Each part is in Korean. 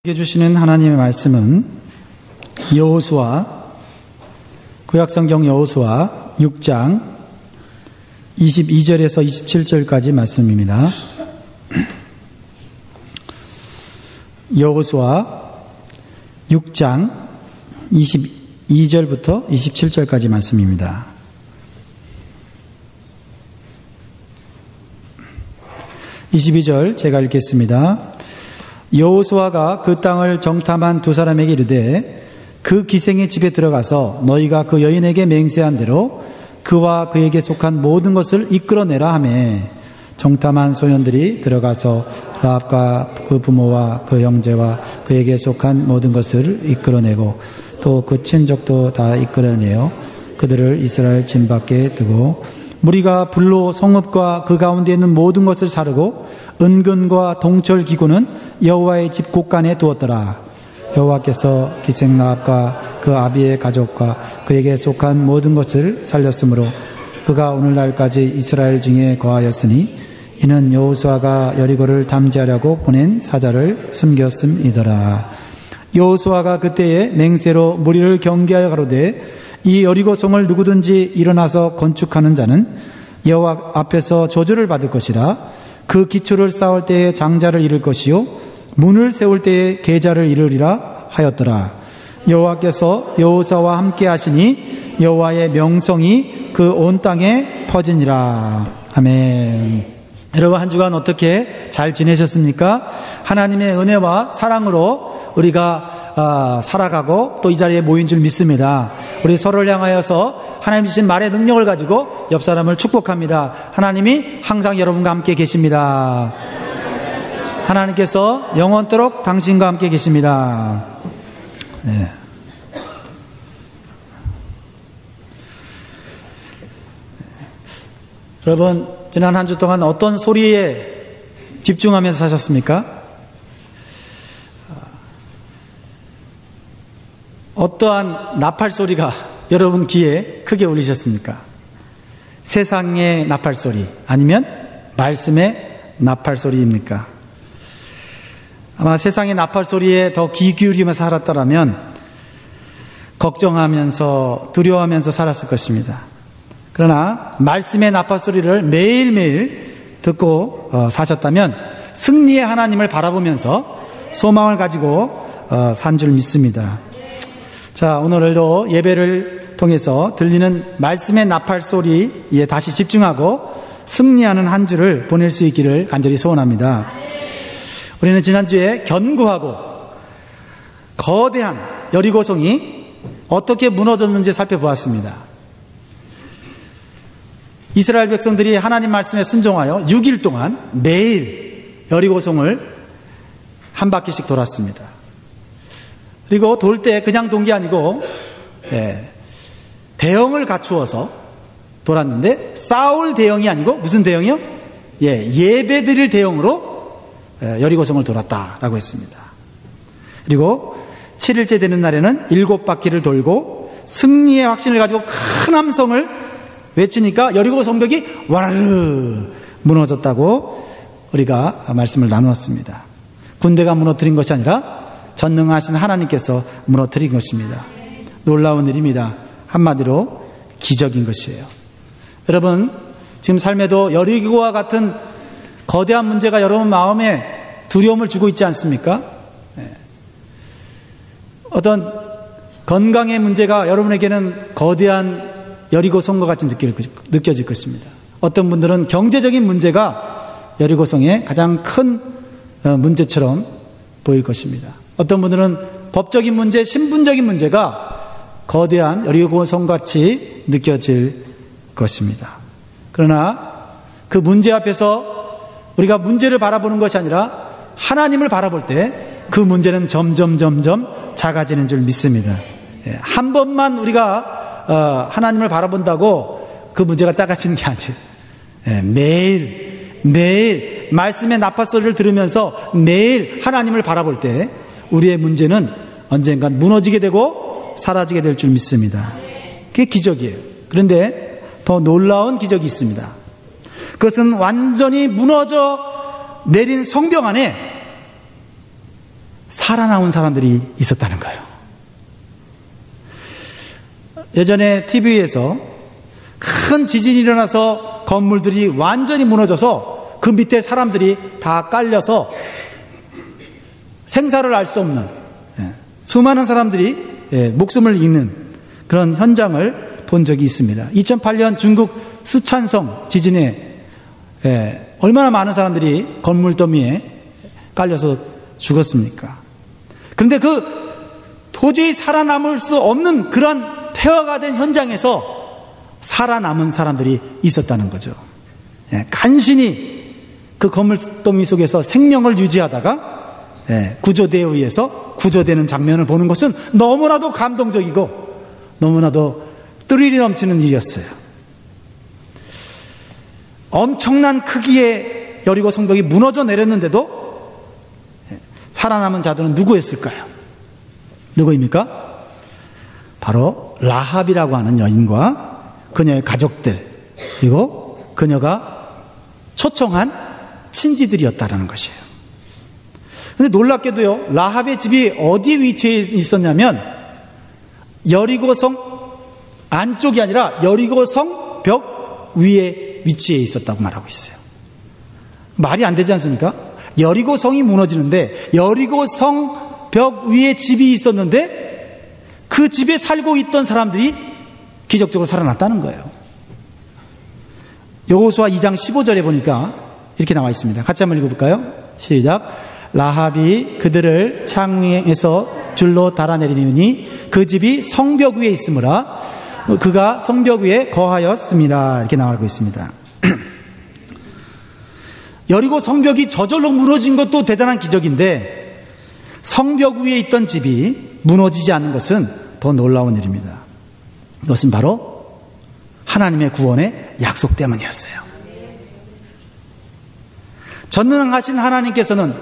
주시는 하나님의 말씀은 여호수아, 구약성경 여호수아 6장 22절에서 27절까지 말씀입니다. 여호수아 6장 22절부터 27절까지 말씀입니다. 22절 제가 읽겠습니다. 여호수아가 그 땅을 정탐한 두 사람에게 이르되 그 기생의 집에 들어가서 너희가 그 여인에게 맹세한 대로 그와 그에게 속한 모든 것을 이끌어내라 하매 정탐한 소년들이 들어가서 라합과 그 부모와 그 형제와 그에게 속한 모든 것을 이끌어내고 또 그 친족도 다 이끌어내어 그들을 이스라엘 진 밖에 두고 무리가 불로 성읍과 그 가운데 있는 모든 것을 사르고 은근과 동철 기구는 여호와의 집 곳간에 두었더라. 여호와께서 기생 라합과 그 아비의 가족과 그에게 속한 모든 것을 살렸으므로 그가 오늘날까지 이스라엘 중에 거하였으니 이는 여호수아가 여리고를 담지하려고 보낸 사자를 숨겼음이더라. 여호수아가 그때에 맹세로 무리를 경계하여 가로되 이 여리고성을 누구든지 일어나서 건축하는 자는 여호와 앞에서 저주를 받을 것이라. 그 기초를 쌓을 때에 장자를 잃을 것이요 문을 세울 때에 계자를 잃으리라 하였더라. 여호와께서 여호수아와 함께 하시니 여호와의 명성이 그 온 땅에 퍼지니라. 아멘. 여러분 한 주간 어떻게 잘 지내셨습니까? 하나님의 은혜와 사랑으로 우리가 살아가고 또 이 자리에 모인 줄 믿습니다. 우리 서로를 향하여서 하나님 주신 말의 능력을 가지고 옆 사람을 축복합니다. 하나님이 항상 여러분과 함께 계십니다. 하나님께서 영원토록 당신과 함께 계십니다. 네. 여러분 지난 한 주 동안 어떤 소리에 집중하면서 사셨습니까? 어떠한 나팔 소리가 여러분 귀에 크게 울리셨습니까? 세상의 나팔 소리 아니면 말씀의 나팔 소리입니까? 아마 세상의 나팔 소리에 더 귀 기울이면서 살았다면 걱정하면서 두려워하면서 살았을 것입니다. 그러나 말씀의 나팔 소리를 매일매일 듣고 사셨다면 승리의 하나님을 바라보면서 소망을 가지고 산 줄 믿습니다. 자, 오늘도 예배를 통해서 들리는 말씀의 나팔 소리에 다시 집중하고 승리하는 한 주를 보낼 수 있기를 간절히 소원합니다. 우리는 지난주에 견고하고 거대한 여리고성이 어떻게 무너졌는지 살펴보았습니다. 이스라엘 백성들이 하나님 말씀에 순종하여 6일 동안 매일 여리고성을 한 바퀴씩 돌았습니다. 그리고 돌 때 그냥 돈 게 아니고 대형을 갖추어서 돌았는데 싸울 대형이 아니고 무슨 대형이요? 예배 드릴 대형으로 여리고성을 돌았다라고 했습니다. 그리고 7일째 되는 날에는 7바퀴를 돌고 승리의 확신을 가지고 큰 함성을 외치니까 여리고 성벽이 와르르 무너졌다고 우리가 말씀을 나누었습니다. 군대가 무너뜨린 것이 아니라 전능하신 하나님께서 무너뜨린 것입니다. 놀라운 일입니다. 한마디로 기적인 것이에요. 여러분 지금 삶에도 여리고와 같은 거대한 문제가 여러분 마음에 두려움을 주고 있지 않습니까? 어떤 건강의 문제가 여러분에게는 거대한 여리고성과 같이 느껴질 것입니다. 어떤 분들은 경제적인 문제가 여리고성의 가장 큰 문제처럼 보일 것입니다. 어떤 분들은 법적인 문제, 신분적인 문제가 거대한 여리고성같이 느껴질 것입니다. 그러나 그 문제 앞에서 우리가 문제를 바라보는 것이 아니라 하나님을 바라볼 때 그 문제는 점점 작아지는 줄 믿습니다. 한 번만 우리가 하나님을 바라본다고 그 문제가 작아지는 게 아니에요. 매일 말씀의 나팔 소리를 들으면서 매일 하나님을 바라볼 때 우리의 문제는 언젠간 무너지게 되고 사라지게 될 줄 믿습니다. 그게 기적이에요. 그런데 더 놀라운 기적이 있습니다. 그것은 완전히 무너져 내린 성벽 안에 살아남은 사람들이 있었다는 거예요. 예전에 TV에서 큰 지진이 일어나서 건물들이 완전히 무너져서 그 밑에 사람들이 다 깔려서 생사를 알 수 없는 수많은 사람들이 목숨을 잃는 그런 현장을 본 적이 있습니다. 2008년 중국 스촨성 지진에 얼마나 많은 사람들이 건물 더미에 깔려서 죽었습니까? 그런데 도저히 살아남을 수 없는 그런 폐허가 된 현장에서 살아남은 사람들이 있었다는 거죠. 간신히 그 건물 더미 속에서 생명을 유지하다가 구조대에 의해서 구조되는 장면을 보는 것은 너무나도 감동적이고 너무나도 스릴이 넘치는 일이었어요. 엄청난 크기의 여리고 성벽이 무너져 내렸는데도 살아남은 자들은 누구였을까요? 누구입니까? 바로 라합이라고 하는 여인과 그녀의 가족들, 그리고 그녀가 초청한 친지들이었다라는 것이에요. 그런데 놀랍게도요, 라합의 집이 어디에 위치해 있었냐면 여리고성 안쪽이 아니라 여리고성 벽 위에 위치해 있었다고 말하고 있어요. 말이 안 되지 않습니까? 여리고성이 무너지는데 여리고성 벽 위에 집이 있었는데 그 집에 살고 있던 사람들이 기적적으로 살아났다는 거예요. 여호수아 2장 15절에 보니까 이렇게 나와 있습니다. 같이 한번 읽어볼까요? 시작. 라합이 그들을 창에서 줄로 달아내리니 그 집이 성벽 위에 있으므라 그가 성벽 위에 거하였습니다. 이렇게 나오고 있습니다. 여리고 성벽이 저절로 무너진 것도 대단한 기적인데 성벽 위에 있던 집이 무너지지 않는 것은 더 놀라운 일입니다. 이것은 바로 하나님의 구원의 약속 때문이었어요. 전능하신 하나님께서는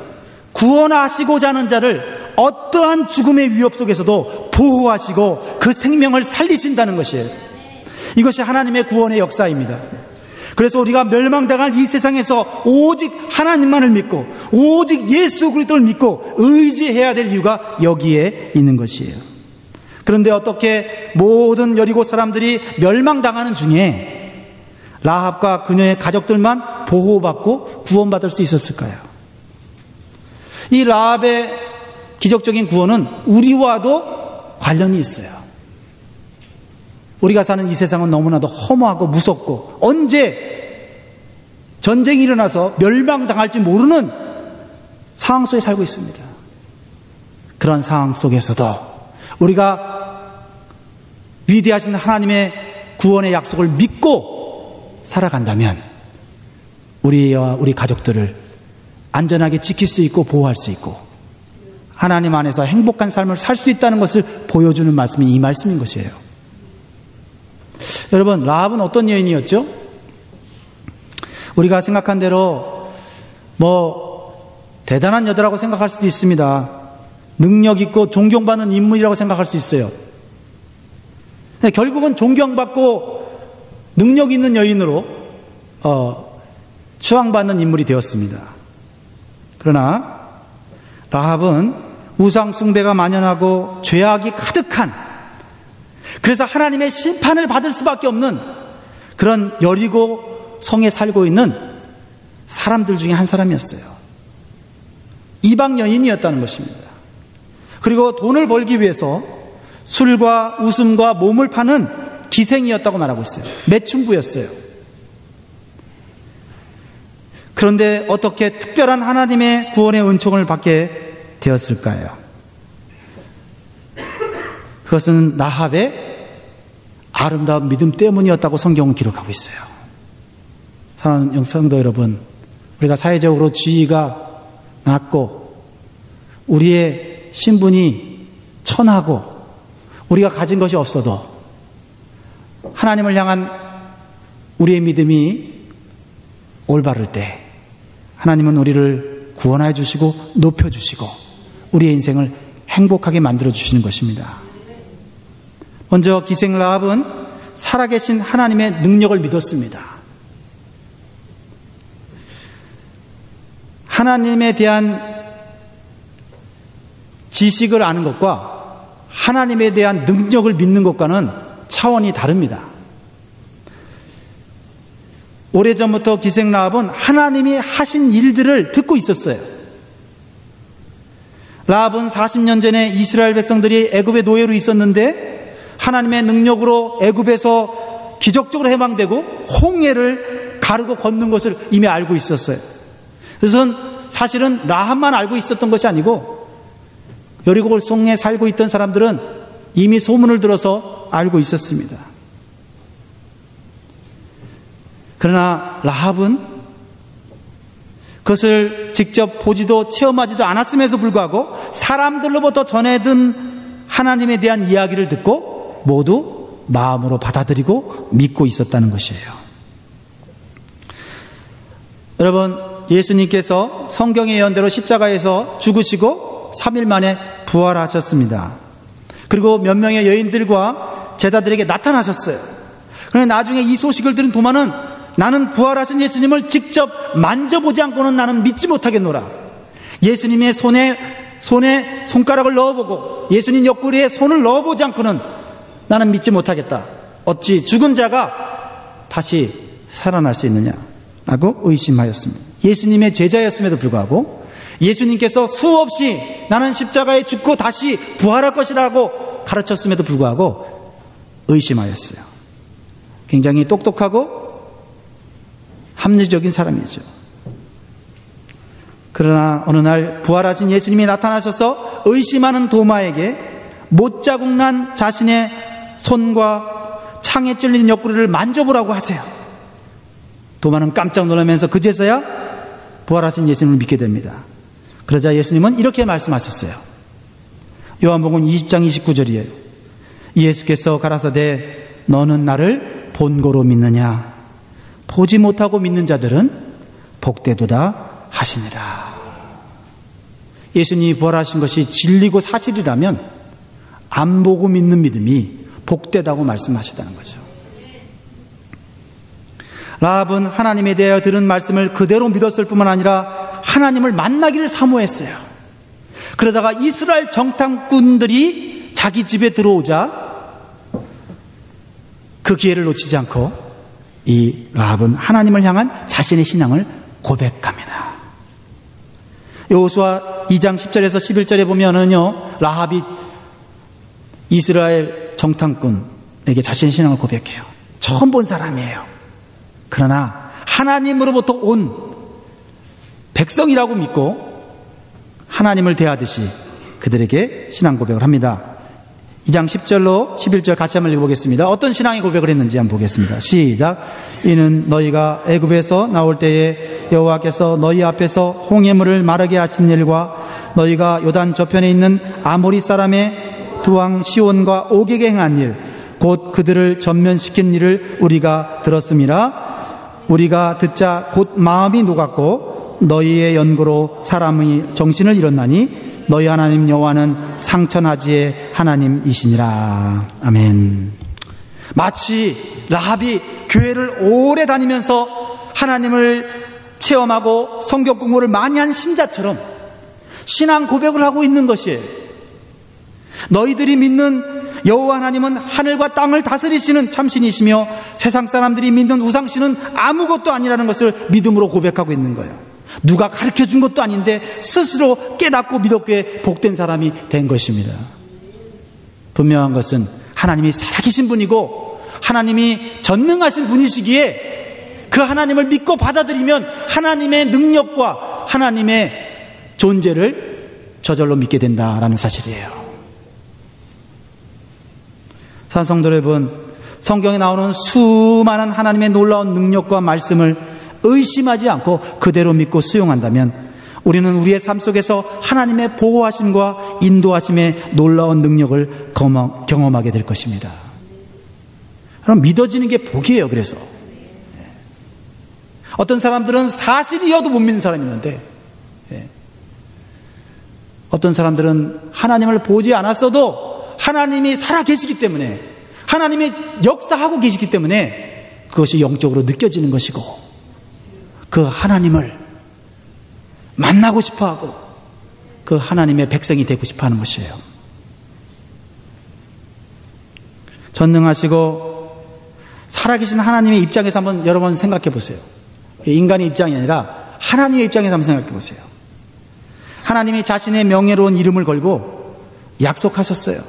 구원하시고자 하는 자를 어떠한 죽음의 위협 속에서도 보호하시고 그 생명을 살리신다는 것이에요. 이것이 하나님의 구원의 역사입니다. 그래서 우리가 멸망당할 이 세상에서 오직 하나님만을 믿고 오직 예수 그리스도를 믿고 의지해야 될 이유가 여기에 있는 것이에요. 그런데 어떻게 모든 여리고 사람들이 멸망당하는 중에 라합과 그녀의 가족들만 보호받고 구원받을 수 있었을까요? 이 라합의 기적적인 구원은 우리와도 관련이 있어요. 우리가 사는 이 세상은 너무나도 허무하고 무섭고 언제 전쟁이 일어나서 멸망당할지 모르는 상황 속에 살고 있습니다. 그런 상황 속에서도 우리가 위대하신 하나님의 구원의 약속을 믿고 살아간다면 우리와 우리 가족들을 안전하게 지킬 수 있고 보호할 수 있고 하나님 안에서 행복한 삶을 살 수 있다는 것을 보여주는 말씀이 이 말씀인 것이에요. 여러분, 라합은 어떤 여인이었죠? 우리가 생각한 대로 대단한 여자라고 생각할 수도 있습니다. 능력 있고 존경받는 인물이라고 생각할 수 있어요. 결국은 존경받고 능력 있는 여인으로 추앙받는 인물이 되었습니다. 그러나 라합은 우상 숭배가 만연하고 죄악이 가득한, 그래서 하나님의 심판을 받을 수밖에 없는 그런 여리고 성에 살고 있는 사람들 중에 한 사람이었어요. 이방 여인이었다는 것입니다. 그리고 돈을 벌기 위해서 술과 웃음과 몸을 파는 기생이었다고 말하고 있어요. 매춘부였어요. 그런데 어떻게 특별한 하나님의 구원의 은총을 받게 되었을까요? 그것은 라합의 아름다운 믿음 때문이었다고 성경은 기록하고 있어요. 사랑하는 성도 여러분, 우리가 사회적으로 지위가 낮고 우리의 신분이 천하고 우리가 가진 것이 없어도 하나님을 향한 우리의 믿음이 올바를 때 하나님은 우리를 구원하여 주시고 높여주시고 우리의 인생을 행복하게 만들어 주시는 것입니다. 먼저 기생 라합은 살아계신 하나님의 능력을 믿었습니다. 하나님에 대한 지식을 아는 것과 하나님에 대한 능력을 믿는 것과는 차원이 다릅니다. 오래전부터 기생 라합은 하나님이 하신 일들을 듣고 있었어요. 라합은 40년 전에 이스라엘 백성들이 애굽의 노예로 있었는데 하나님의 능력으로 애굽에서 기적적으로 해방되고 홍해를 가르고 걷는 것을 이미 알고 있었어요. 그래서 사실은 라합만 알고 있었던 것이 아니고 여리고 성에 살고 있던 사람들은 이미 소문을 들어서 알고 있었습니다. 그러나 라합은 그것을 직접 보지도 체험하지도 않았음에도 불구하고 사람들로부터 전해든 하나님에 대한 이야기를 듣고 모두 마음으로 받아들이고 믿고 있었다는 것이에요. 여러분, 예수님께서 성경의 예언대로 십자가에서 죽으시고 3일 만에 부활하셨습니다. 그리고 몇 명의 여인들과 제자들에게 나타나셨어요. 그런데 나중에 이 소식을 들은 도마는 나는 부활하신 예수님을 직접 만져보지 않고는 나는 믿지 못하겠노라. 예수님의 손에 손가락을 넣어보고 예수님 옆구리에 손을 넣어보지 않고는 나는 믿지 못하겠다. 어찌 죽은 자가 다시 살아날 수 있느냐라고 의심하였습니다. 예수님의 제자였음에도 불구하고 예수님께서 수없이 나는 십자가에 죽고 다시 부활할 것이라고 가르쳤음에도 불구하고 의심하였어요. 굉장히 똑똑하고 합리적인 사람이죠. 그러나 어느 날 부활하신 예수님이 나타나셔서 의심하는 도마에게 못자국 난 자신의 손과 창에 찔린 옆구리를 만져보라고 하세요. 도마는 깜짝 놀라면서 그제서야 부활하신 예수님을 믿게 됩니다. 그러자 예수님은 이렇게 말씀하셨어요. 요한복음 20장 29절이에요. 예수께서 가라사대 너는 나를 본고로 믿느냐? 보지 못하고 믿는 자들은 복되도다 하시니라. 예수님이 부활하신 것이 진리고 사실이라면 안 보고 믿는 믿음이 복되다고 말씀하시다는 거죠. 라합은 하나님에 대하여 들은 말씀을 그대로 믿었을 뿐만 아니라 하나님을 만나기를 사모했어요. 그러다가 이스라엘 정탐꾼들이 자기 집에 들어오자 그 기회를 놓치지 않고 이 라합은 하나님을 향한 자신의 신앙을 고백합니다. 여호수아 2장 10절에서 11절에 보면은요, 라합이 이스라엘 정탐꾼에게 자신의 신앙을 고백해요. 처음 본 사람이에요. 그러나 하나님으로부터 온 백성이라고 믿고 하나님을 대하듯이 그들에게 신앙 고백을 합니다. 2장 10절로 11절 같이 한번 읽어보겠습니다. 어떤 신앙의 고백을 했는지 한번 보겠습니다. 시작. 이는 너희가 애굽에서 나올 때에 여호와께서 너희 앞에서 홍해물을 마르게 하신 일과 너희가 요단 저편에 있는 아모리 사람의 두 왕 시온과 옥에게 행한 일 곧 그들을 전면시킨 일을 우리가 들었음이라. 우리가 듣자 곧 마음이 녹았고 너희의 연고로 사람의 정신을 잃었나니 너희 하나님 여호와는 상천하지의 하나님이시니라. 아멘. 마치 라합이 교회를 오래 다니면서 하나님을 체험하고 성경 공부를 많이 한 신자처럼 신앙 고백을 하고 있는 것이에요. 너희들이 믿는 여호와 하나님은 하늘과 땅을 다스리시는 참신이시며 세상 사람들이 믿는 우상신은 아무것도 아니라는 것을 믿음으로 고백하고 있는 거예요. 누가 가르쳐준 것도 아닌데 스스로 깨닫고 믿었기에 복된 사람이 된 것입니다. 분명한 것은 하나님이 살아계신 분이고 하나님이 전능하신 분이시기에 그 하나님을 믿고 받아들이면 하나님의 능력과 하나님의 존재를 저절로 믿게 된다라는 사실이에요. 사랑성도 여러분, 성경에 나오는 수많은 하나님의 놀라운 능력과 말씀을 의심하지 않고 그대로 믿고 수용한다면 우리는 우리의 삶 속에서 하나님의 보호하심과 인도하심의 놀라운 능력을 경험하게 될 것입니다. 그럼 믿어지는 게 복이에요. 그래서 어떤 사람들은 사실이어도 못 믿는 사람이 있는데 어떤 사람들은 하나님을 보지 않았어도 하나님이 살아계시기 때문에 하나님이 역사하고 계시기 때문에 그것이 영적으로 느껴지는 것이고 그 하나님을 만나고 싶어하고 그 하나님의 백성이 되고 싶어 하는 것이에요. 전능하시고 살아계신 하나님의 입장에서 한번 여러 번 생각해 보세요. 인간의 입장이 아니라 하나님의 입장에서 한번 생각해 보세요. 하나님이 자신의 명예로운 이름을 걸고 약속하셨어요.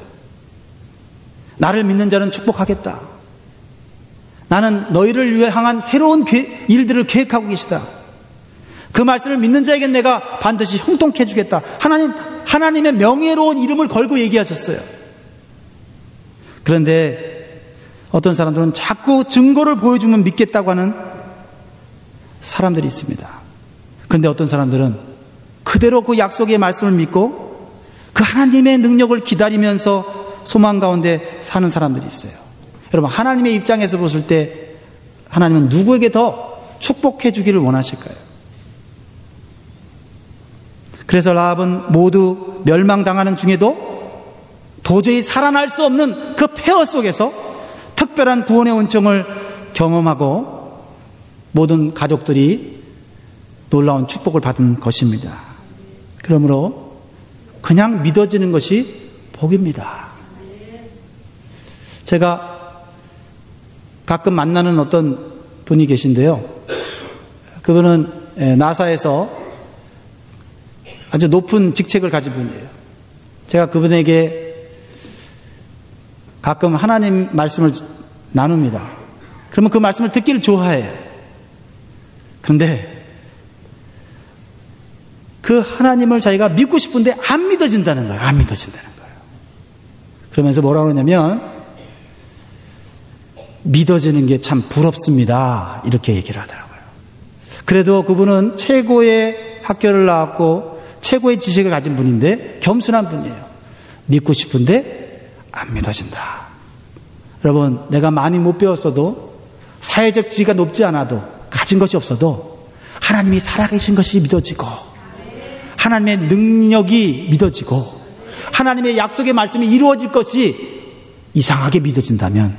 나를 믿는 자는 축복하겠다. 나는 너희를 위해 향한 새로운 일들을 계획하고 계시다. 그 말씀을 믿는 자에게 내가 반드시 형통케 해주겠다. 하나님의 명예로운 이름을 걸고 얘기하셨어요. 그런데 어떤 사람들은 자꾸 증거를 보여주면 믿겠다고 하는 사람들이 있습니다. 그런데 어떤 사람들은 그대로 그 약속의 말씀을 믿고 그 하나님의 능력을 기다리면서 소망 가운데 사는 사람들이 있어요. 여러분, 하나님의 입장에서 보실 때 하나님은 누구에게 더 축복해 주기를 원하실까요? 그래서 라합은 모두 멸망당하는 중에도 도저히 살아날 수 없는 그 폐허 속에서 특별한 구원의 은총을 경험하고 모든 가족들이 놀라운 축복을 받은 것입니다. 그러므로 그냥 믿어지는 것이 복입니다. 제가 가끔 만나는 어떤 분이 계신데요. 그분은 나사에서 아주 높은 직책을 가진 분이에요. 제가 그분에게 가끔 하나님 말씀을 나눕니다. 그러면 그 말씀을 듣기를 좋아해요. 그런데 그 하나님을 자기가 믿고 싶은데 안 믿어진다는 거예요. 안 믿어진다는 거예요. 그러면서 뭐라고 그러냐면 믿어지는 게 참 부럽습니다. 이렇게 얘기를 하더라고요. 그래도 그분은 최고의 학교를 나왔고 최고의 지식을 가진 분인데 겸손한 분이에요. 믿고 싶은데 안 믿어진다. 여러분, 내가 많이 못 배웠어도 사회적 지위가 높지 않아도 가진 것이 없어도 하나님이 살아계신 것이 믿어지고 하나님의 능력이 믿어지고 하나님의 약속의 말씀이 이루어질 것이 이상하게 믿어진다면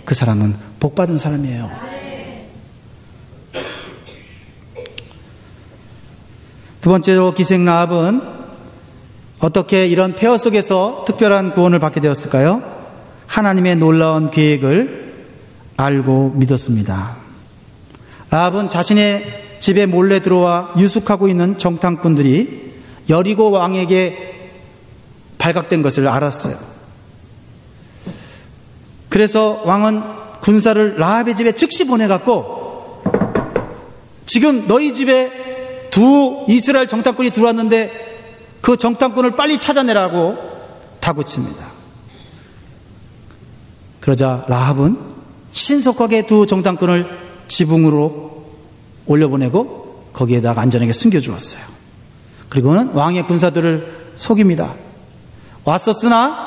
그 사람은 복받은 사람이에요. 두 번째로 기생 라합은 어떻게 이런 폐허 속에서 특별한 구원을 받게 되었을까요? 하나님의 놀라운 계획을 알고 믿었습니다. 라합은 자신의 집에 몰래 들어와 유숙하고 있는 정탐꾼들이 여리고 왕에게 발각된 것을 알았어요. 그래서 왕은 군사를 라합의 집에 즉시 보내갖고 지금 너희 집에 두 이스라엘 정탐꾼이 들어왔는데 그 정탐꾼을 빨리 찾아내라고 다구칩니다. 그러자 라합은 신속하게 두 정탐꾼을 지붕으로 올려보내고 거기에다가 안전하게 숨겨주었어요. 그리고는 왕의 군사들을 속입니다.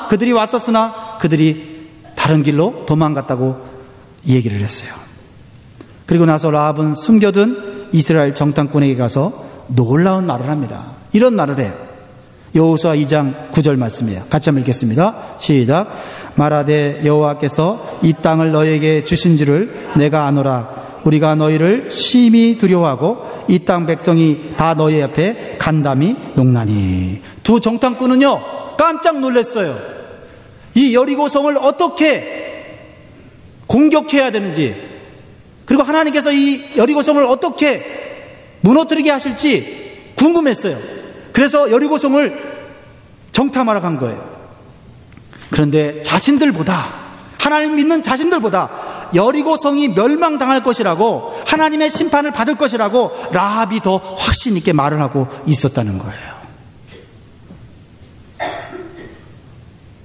그들이 왔었으나 그들이 다른 길로 도망갔다고 얘기를 했어요. 그리고 나서 라합은 숨겨둔 이스라엘 정탐꾼에게 가서 놀라운 말을 합니다. 이런 말을 해요. 여호수아 2장 9절 말씀이에요. 같이 한번 읽겠습니다. 시작. 말하되 여호와께서 이 땅을 너에게 주신 줄을 내가 아노라. 우리가 너희를 심히 두려워하고 이 땅 백성이 다 너희 앞에 간담이 농나니. 두 정탐꾼은요 깜짝 놀랐어요. 이 여리고성을 어떻게 공격해야 되는지, 그리고 하나님께서 이 여리고성을 어떻게 무너뜨리게 하실지 궁금했어요. 그래서 여리고성을 정탐하러 간 거예요. 그런데 하나님 믿는 자신들보다 여리고성이 멸망당할 것이라고, 하나님의 심판을 받을 것이라고 라합이 더 확신 있게 말을 하고 있었다는 거예요.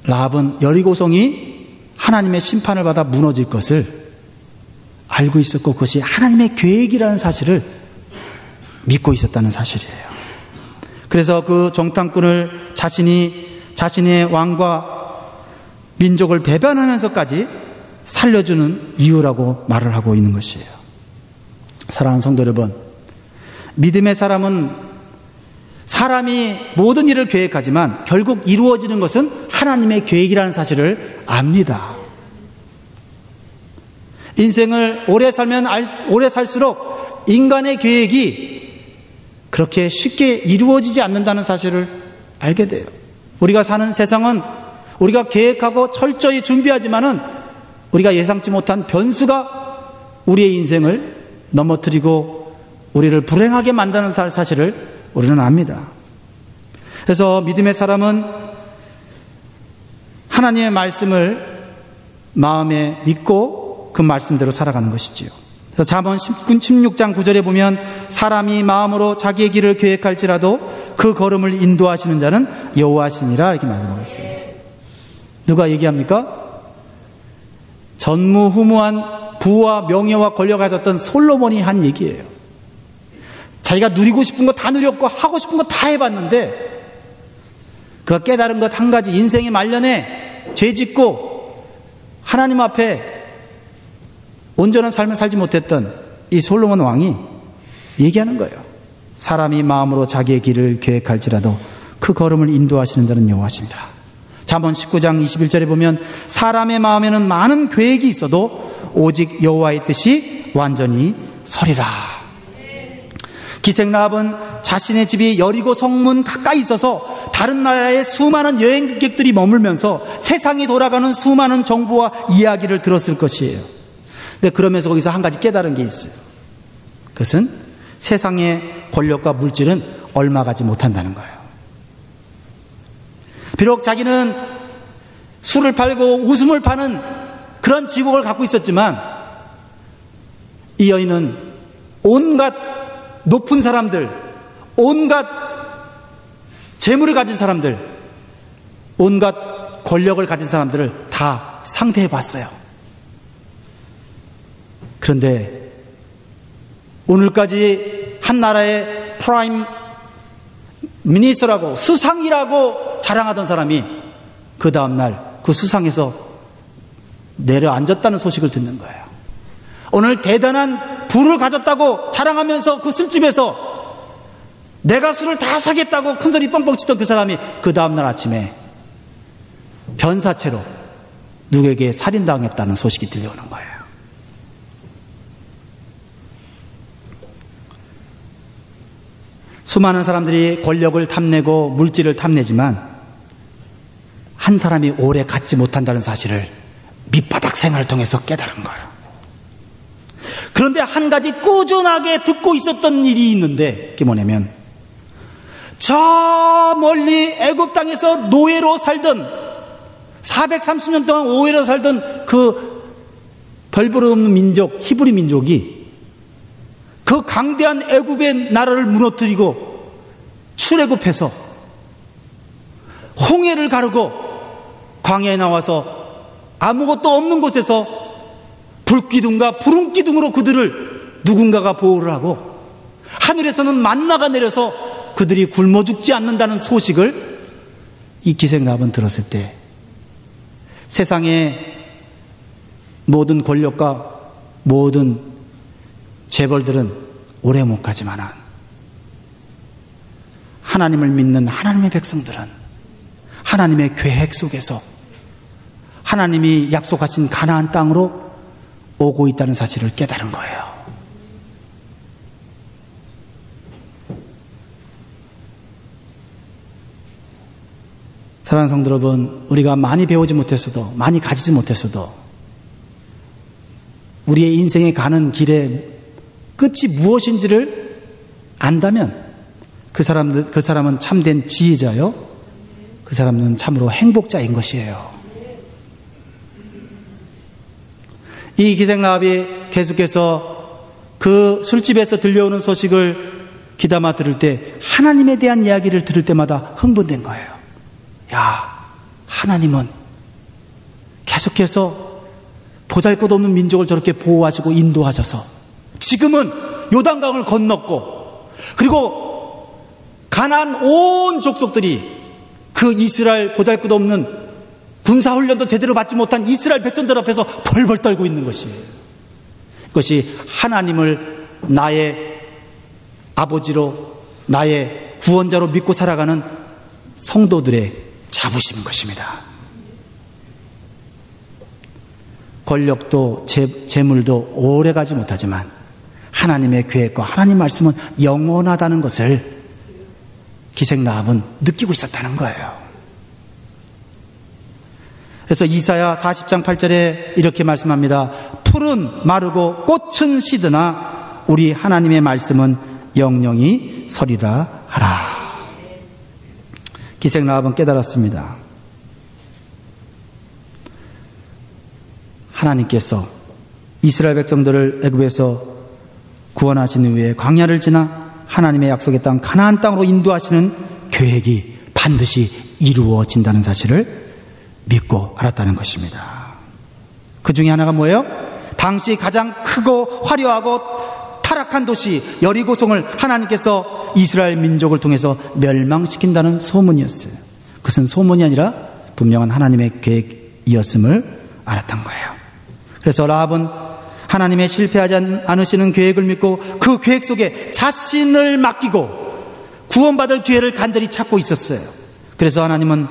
라합은 여리고성이 하나님의 심판을 받아 무너질 것을 알고 있었고 그것이 하나님의 계획이라는 사실을 믿고 있었다는 사실이에요. 그래서 그 정탐꾼을 자신의 왕과 민족을 배반하면서까지 살려주는 이유라고 말을 하고 있는 것이에요. 사랑하는 성도 여러분, 믿음의 사람이 모든 일을 계획하지만 결국 이루어지는 것은 하나님의 계획이라는 사실을 압니다. 인생을 오래 살면 오래 살수록 인간의 계획이 그렇게 쉽게 이루어지지 않는다는 사실을 알게 돼요. 우리가 사는 세상은 우리가 계획하고 철저히 준비하지만은 우리가 예상치 못한 변수가 우리의 인생을 넘어뜨리고 우리를 불행하게 만드는 사실을 우리는 압니다. 그래서 믿음의 사람은 하나님의 말씀을 마음에 믿고 그 말씀대로 살아가는 것이지요. 그래서 잠언 16장 9절에 보면 사람이 마음으로 자기의 길을 계획할지라도 그 걸음을 인도하시는 자는 여호와시니라 이렇게 말씀하고 있어요. 누가 얘기합니까? 전무후무한 부와 명예와 권력을 가졌던 솔로몬이 한 얘기예요. 자기가 누리고 싶은 거 다 누렸고 하고 싶은 거 다 해봤는데 그가 깨달은 것 한 가지, 인생의 말년에 죄짓고 하나님 앞에 온전한 삶을 살지 못했던 이 솔로몬 왕이 얘기하는 거예요. 사람이 마음으로 자기의 길을 계획할지라도 그 걸음을 인도하시는 자는 여호와십니다. 잠언 19장 21절에 보면 사람의 마음에는 많은 계획이 있어도 오직 여호와의 뜻이 완전히 서리라. 기생 라합은 자신의 집이 여리고 성문 가까이 있어서 다른 나라의 수많은 여행객들이 머물면서 세상이 돌아가는 수많은 정보와 이야기를 들었을 것이에요. 근데 그러면서 거기서 한 가지 깨달은 게 있어요. 그것은 세상의 권력과 물질은 얼마 가지 못한다는 거예요. 비록 자기는 술을 팔고 웃음을 파는 그런 직업을 갖고 있었지만 이 여인은 온갖 높은 사람들, 온갖 재물을 가진 사람들, 온갖 권력을 가진 사람들을 다 상대해 봤어요. 그런데 오늘까지 한 나라의 프라임 미니스터라고 수상이라고 자랑하던 사람이 그 다음날 그 수상에서 내려앉았다는 소식을 듣는 거예요. 오늘 대단한 부를 가졌다고 자랑하면서 그 술집에서 내가 술을 다 사겠다고 큰소리 뻥뻥 치던 그 사람이 그 다음날 아침에 변사체로 누구에게 살인당했다는 소식이 들려오는 거예요. 수많은 사람들이 권력을 탐내고 물질을 탐내지만 한 사람이 오래 갖지 못한다는 사실을 밑바닥 생활을 통해서 깨달은 거예요. 그런데 한 가지 꾸준하게 듣고 있었던 일이 있는데 그게 뭐냐면 저 멀리 애굽 땅에서 노예로 살던 430년 동안 노예로 살던 그 별보름 없는 민족 히브리 민족이 그 강대한 애굽의 나라를 무너뜨리고 출애굽해서 홍해를 가르고 광야에 나와서 아무것도 없는 곳에서 불기둥과 부름기둥으로 그들을 누군가가 보호를 하고 하늘에서는 만나가 내려서 그들이 굶어 죽지 않는다는 소식을 이 기생라합은 들었을 때 세상의 모든 권력과 모든 재벌들은 오래 못 가지만 하나님을 믿는 하나님의 백성들은 하나님의 계획 속에서 하나님이 약속하신 가나안 땅으로 오고 있다는 사실을 깨달은 거예요. 사랑하는 성도 여러분, 우리가 많이 배우지 못했어도 많이 가지지 못했어도 우리의 인생에 가는 길의 끝이 무엇인지를 안다면 그 사람은 참된 지혜자요, 그 사람은 참으로 행복자인 것이에요. 이 기생라합이 계속해서 그 술집에서 들려오는 소식을 귀담아 들을 때 하나님에 대한 이야기를 들을 때마다 흥분된 거예요. 야, 하나님은 계속해서 보잘것없는 민족을 저렇게 보호하시고 인도하셔서 지금은 요단강을 건넜고 그리고 가나안 온 족속들이 그 이스라엘 보잘것없는 군사훈련도 제대로 받지 못한 이스라엘 백성들 앞에서 벌벌 떨고 있는 것이에요. 이것이 하나님을 나의 아버지로 나의 구원자로 믿고 살아가는 성도들의 자부심인 것입니다. 권력도 재물도 오래가지 못하지만 하나님의 계획과 하나님 말씀은 영원하다는 것을 기생 라합은 느끼고 있었다는 거예요. 그래서 이사야 40장 8절에 이렇게 말씀합니다. 풀은 마르고 꽃은 시드나 우리 하나님의 말씀은 영영이 서리라 하라. 기생 라합은 깨달았습니다. 하나님께서 이스라엘 백성들을 애굽에서 구원하신 이후에 광야를 지나 하나님의 약속의 땅 가나안 땅으로 인도하시는 계획이 반드시 이루어진다는 사실을 믿고 알았다는 것입니다. 그 중에 하나가 뭐예요? 당시 가장 크고 화려하고 타락한 도시 여리고성을 하나님께서 이스라엘 민족을 통해서 멸망시킨다는 소문이었어요. 그것은 소문이 아니라 분명한 하나님의 계획이었음을 알았던 거예요. 그래서 라합은 하나님의 실패하지 않으시는 계획을 믿고 그 계획 속에 자신을 맡기고 구원받을 기회를 간절히 찾고 있었어요. 그래서 하나님은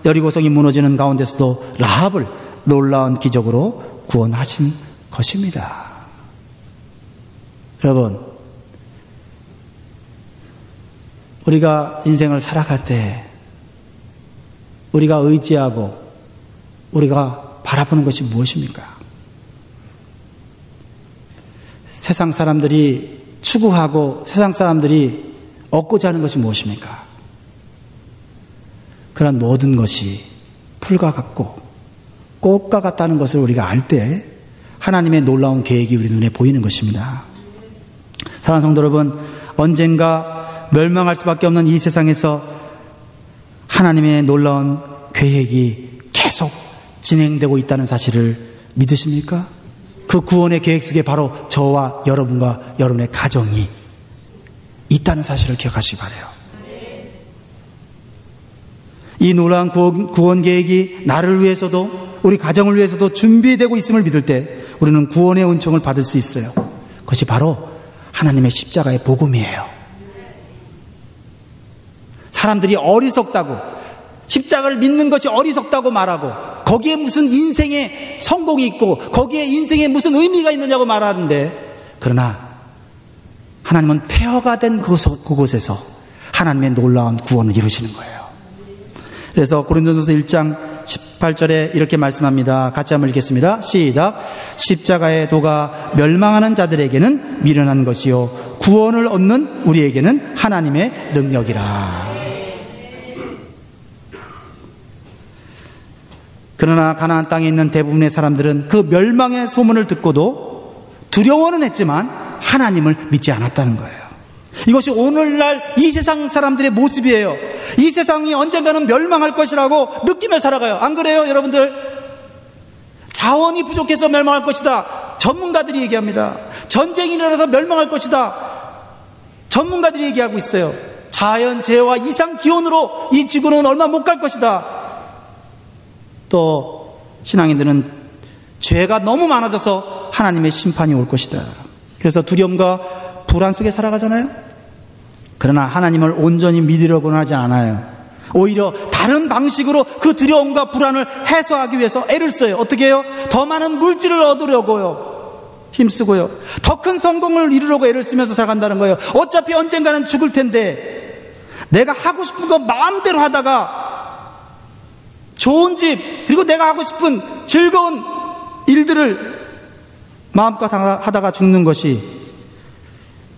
여리고성이 무너지는 가운데서도 라합을 놀라운 기적으로 구원하신 것입니다. 여러분, 우리가 인생을 살아갈 때 우리가 의지하고 우리가 바라보는 것이 무엇입니까? 세상 사람들이 추구하고 세상 사람들이 얻고자 하는 것이 무엇입니까? 그런 모든 것이 풀과 같고 꽃과 같다는 것을 우리가 알 때 하나님의 놀라운 계획이 우리 눈에 보이는 것입니다. 사랑하는 성도 여러분, 언젠가 멸망할 수밖에 없는 이 세상에서 하나님의 놀라운 계획이 계속 진행되고 있다는 사실을 믿으십니까? 그 구원의 계획 속에 바로 저와 여러분과 여러분의 가정이 있다는 사실을 기억하시기 바라요. 이 놀라운 구원 계획이 나를 위해서도 우리 가정을 위해서도 준비되고 있음을 믿을 때 우리는 구원의 은총을 받을 수 있어요. 그것이 바로 하나님의 십자가의 복음이에요. 사람들이 어리석다고, 십자가를 믿는 것이 어리석다고 말하고 거기에 무슨 인생의 성공이 있고 거기에 인생에 무슨 의미가 있느냐고 말하는데, 그러나 하나님은 폐허가 된 그곳에서 하나님의 놀라운 구원을 이루시는 거예요. 그래서 고린도전서 1장 18절에 이렇게 말씀합니다. 같이 한번 읽겠습니다. 시작. 십자가의 도가 멸망하는 자들에게는 미련한 것이요 구원을 얻는 우리에게는 하나님의 능력이라. 그러나 가나안 땅에 있는 대부분의 사람들은 그 멸망의 소문을 듣고도 두려워는 했지만 하나님을 믿지 않았다는 거예요. 이것이 오늘날 이 세상 사람들의 모습이에요. 이 세상이 언젠가는 멸망할 것이라고 느끼며 살아가요. 안 그래요, 여러분들? 자원이 부족해서 멸망할 것이다. 전문가들이 얘기합니다. 전쟁이 일어나서 멸망할 것이다. 전문가들이 얘기하고 있어요. 자연재해와 이상기온으로 이 지구는 얼마 못 갈 것이다. 또 신앙인들은 죄가 너무 많아져서 하나님의 심판이 올 것이다. 그래서 두려움과 불안 속에 살아가잖아요. 그러나 하나님을 온전히 믿으려고는 하지 않아요. 오히려 다른 방식으로 그 두려움과 불안을 해소하기 위해서 애를 써요. 어떻게 해요? 더 많은 물질을 얻으려고요. 힘쓰고요. 더 큰 성공을 이루려고 애를 쓰면서 살아간다는 거예요. 어차피 언젠가는 죽을 텐데 내가 하고 싶은 거 마음대로 하다가 좋은 집, 그리고 내가 하고 싶은 즐거운 일들을 마음껏 하다가 죽는 것이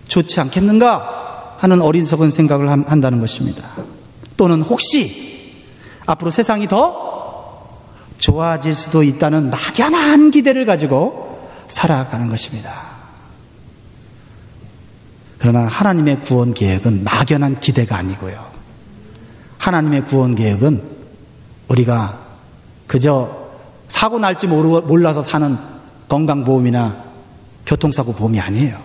좋지 않겠는가 하는 어리석은 생각을 한다는 것입니다. 또는 혹시 앞으로 세상이 더 좋아질 수도 있다는 막연한 기대를 가지고 살아가는 것입니다. 그러나 하나님의 구원 계획은 막연한 기대가 아니고요. 하나님의 구원 계획은 우리가 그저 사고 날지 몰라서 사는 건강보험이나 교통사고 보험이 아니에요.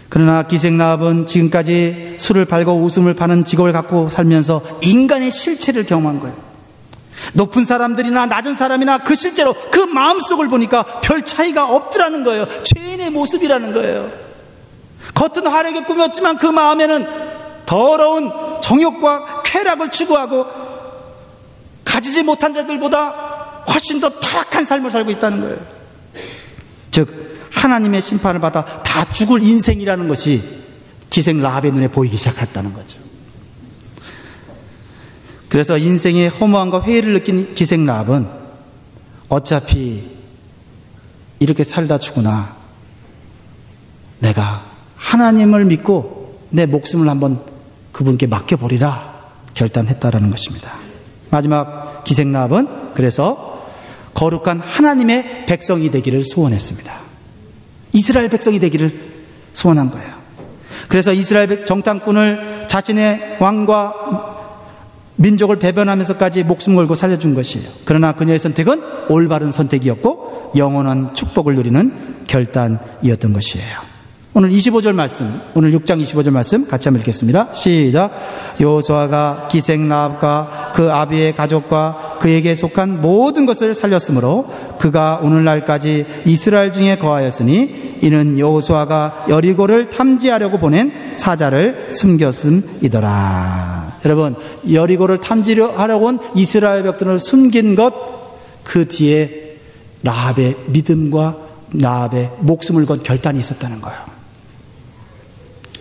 그러나 기생라합은 지금까지 술을 팔고 웃음을 파는 직업을 갖고 살면서 인간의 실체를 경험한 거예요. 높은 사람들이나 낮은 사람이나 그 실제로 그 마음속을 보니까 별 차이가 없더라는 거예요. 죄인의 모습이라는 거예요. 겉은 화려하게 꾸몄지만 그 마음에는 더러운 정욕과 쾌락을 추구하고 가지지 못한 자들보다 훨씬 더 타락한 삶을 살고 있다는 거예요. 즉 하나님의 심판을 받아 다 죽을 인생이라는 것이 기생 라합의 눈에 보이기 시작했다는 거죠. 그래서 인생의 허무함과 회의를 느낀 기생 라합은 어차피 이렇게 살다 죽으나 내가 하나님을 믿고 내 목숨을 한번 그분께 맡겨버리라 결단했다라는 것입니다. 마지막 기생 라합은 그래서 거룩한 하나님의 백성이 되기를 소원했습니다. 이스라엘 백성이 되기를 소원한 거예요. 그래서 이스라엘 정탐꾼을 자신의 왕과 민족을 배반하면서까지 목숨 걸고 살려준 것이에요. 그러나 그녀의 선택은 올바른 선택이었고 영원한 축복을 누리는 결단이었던 것이에요. 오늘 25절 말씀, 오늘 6장 25절 말씀 같이 한번 읽겠습니다. 시작. 여호수아가 기생 라합과 그 아비의 가족과 그에게 속한 모든 것을 살렸으므로 그가 오늘날까지 이스라엘 중에 거하였으니 이는 여호수아가 여리고를 탐지하려고 보낸 사자를 숨겼음이더라. 여러분, 여리고를 탐지하려고 온 이스라엘 백성을 숨긴 것, 그 뒤에 라합의 믿음과 라합의 목숨을 건 결단이 있었다는 거예요.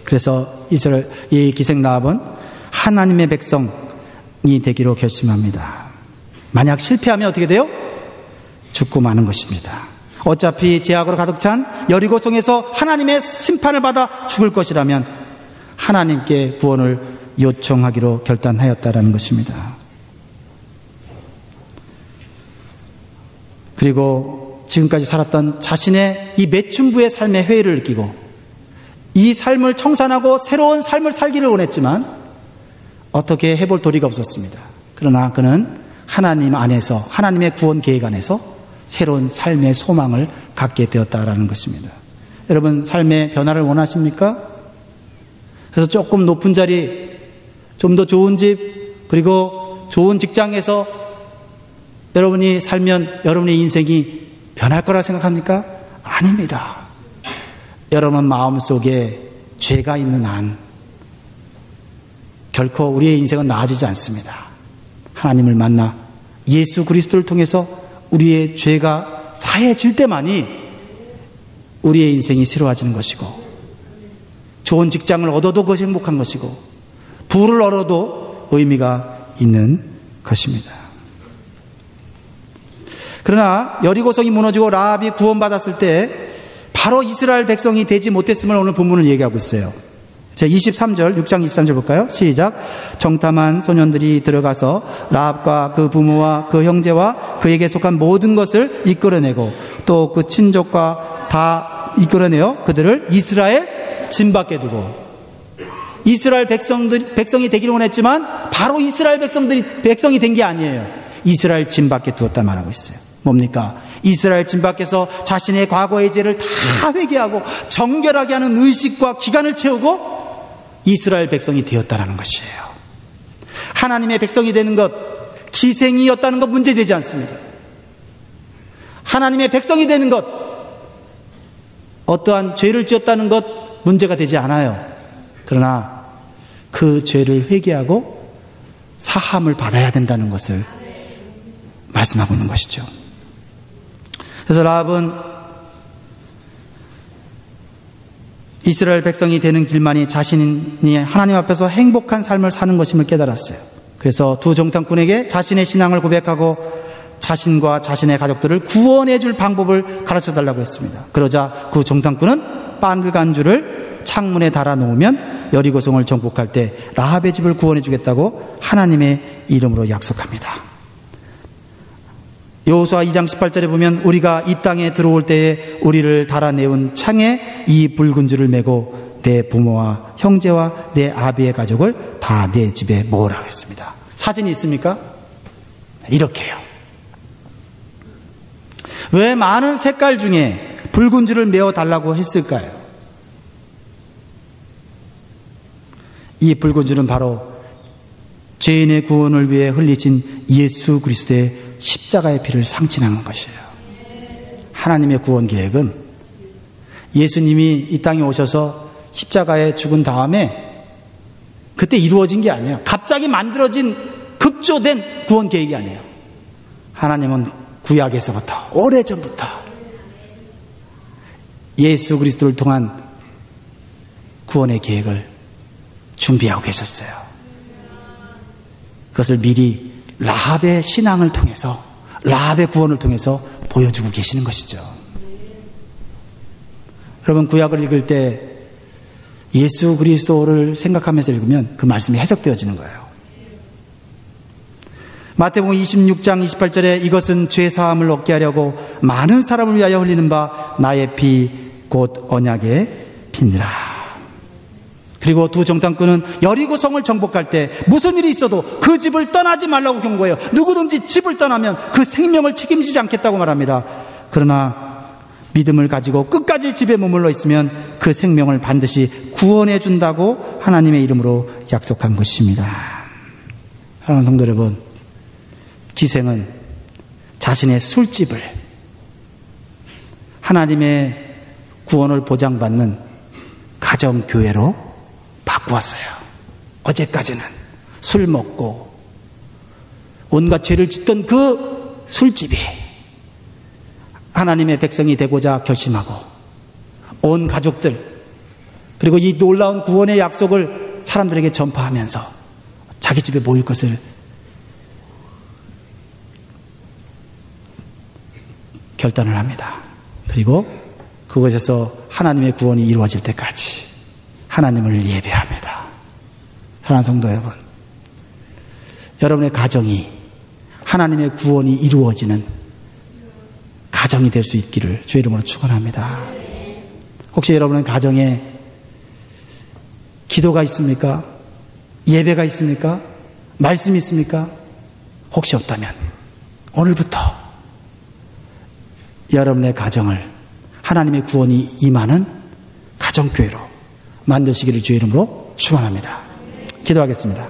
그래서 이 기생 라합은 하나님의 백성이 되기로 결심합니다. 만약 실패하면 어떻게 돼요? 죽고 마는 것입니다. 어차피 죄악으로 가득 찬 여리고성에서 하나님의 심판을 받아 죽을 것이라면 하나님께 구원을 요청하기로 결단하였다라는 것입니다. 그리고 지금까지 살았던 자신의 이 매춘부의 삶의 회의를 느끼고 이 삶을 청산하고 새로운 삶을 살기를 원했지만 어떻게 해볼 도리가 없었습니다. 그러나 그는 하나님 안에서, 하나님의 구원 계획 안에서 새로운 삶의 소망을 갖게 되었다라는 것입니다. 여러분, 삶의 변화를 원하십니까? 그래서 조금 높은 자리, 좀 더 좋은 집, 그리고 좋은 직장에서 여러분이 살면 여러분의 인생이 변할 거라 생각합니까? 아닙니다. 여러분 마음속에 죄가 있는 한 결코 우리의 인생은 나아지지 않습니다. 하나님을 만나 예수 그리스도를 통해서 우리의 죄가 사해질 때만이 우리의 인생이 새로워지는 것이고, 좋은 직장을 얻어도 그것이 행복한 것이고, 부를 얻어도 의미가 있는 것입니다. 그러나 여리고성이 무너지고 라합이 구원받았을 때 바로 이스라엘 백성이 되지 못했음을 오늘 본문을 얘기하고 있어요. 자, 23절, 6장 23절 볼까요? 시작. 정탐한 소년들이 들어가서 라합과 그 부모와 그 형제와 그에게 속한 모든 것을 이끌어내고 또 그 친족과 다 이끌어내어 그들을 이스라엘 진 밖에 두고, 이스라엘 백성이 되기를 원했지만 바로 이스라엘 백성이 된 게 아니에요. 이스라엘 진 밖에 두었다 말하고 있어요. 뭡니까? 이스라엘 진 밖에서 자신의 과거의 죄를 다 회개하고 정결하게 하는 의식과 기간을 채우고 이스라엘 백성이 되었다는 것이에요. 하나님의 백성이 되는 것, 기생이었다는 것 문제되지 않습니다. 하나님의 백성이 되는 것, 어떠한 죄를 지었다는 것 문제가 되지 않아요. 그러나 그 죄를 회개하고 사함을 받아야 된다는 것을 말씀하고 있는 것이죠. 그래서 라합은 이스라엘 백성이 되는 길만이 자신이 하나님 앞에서 행복한 삶을 사는 것임을 깨달았어요. 그래서 두 정탐꾼에게 자신의 신앙을 고백하고 자신과 자신의 가족들을 구원해 줄 방법을 가르쳐 달라고 했습니다. 그러자 그 정탐꾼은 빨간줄을 창문에 달아 놓으면 여리고성을 정복할 때 라합의 집을 구원해 주겠다고 하나님의 이름으로 약속합니다. 여호수아 2장 18절에 보면 우리가 이 땅에 들어올 때에 우리를 달아내온 창에 이 붉은 줄을 메고 내 부모와 형제와 내 아비의 가족을 다 내 집에 모으라고 했습니다. 사진이 있습니까? 이렇게요. 왜 많은 색깔 중에 붉은 줄을 메어 달라고 했을까요? 이 붉은 줄은 바로 죄인의 구원을 위해 흘리신 예수 그리스도의 십자가의 피를 상징하는 것이에요. 하나님의 구원 계획은 예수님이 이 땅에 오셔서 십자가에 죽은 다음에 그때 이루어진 게 아니에요. 갑자기 만들어진 급조된 구원 계획이 아니에요. 하나님은 구약에서부터, 오래전부터 예수 그리스도를 통한 구원의 계획을 준비하고 계셨어요. 그것을 미리 라합의 신앙을 통해서, 라합의 구원을 통해서 보여주고 계시는 것이죠. 여러분, 구약을 읽을 때 예수 그리스도를 생각하면서 읽으면 그 말씀이 해석되어지는 거예요. 마태복음 26장 28절에 이것은 죄사함을 얻게 하려고 많은 사람을 위하여 흘리는 바 나의 피 곧 언약의 피니라. 그리고 두 정탐꾼은 여리고성을 정복할 때 무슨 일이 있어도 그 집을 떠나지 말라고 경고해요. 누구든지 집을 떠나면 그 생명을 책임지지 않겠다고 말합니다. 그러나 믿음을 가지고 끝까지 집에 머물러 있으면 그 생명을 반드시 구원해 준다고 하나님의 이름으로 약속한 것입니다. 사랑하는 성도 여러분, 기생은 자신의 술집을 하나님의 구원을 보장받는 가정교회로 바꾸었어요. 어제까지는 술 먹고 온갖 죄를 짓던 그 술집이 하나님의 백성이 되고자 결심하고 온 가족들, 그리고 이 놀라운 구원의 약속을 사람들에게 전파하면서 자기 집에 모일 것을 결단을 합니다. 그리고 그곳에서 하나님의 구원이 이루어질 때까지 하나님을 예배합니다. 사랑하는 성도 여러분, 여러분의 가정이 하나님의 구원이 이루어지는 가정이 될 수 있기를 주의 이름으로 축원합니다. 혹시 여러분의 가정에 기도가 있습니까? 예배가 있습니까? 말씀이 있습니까? 혹시 없다면 오늘부터 여러분의 가정을 하나님의 구원이 임하는 가정교회로 만드시기를 주의 이름으로 축원합니다. 기도하겠습니다.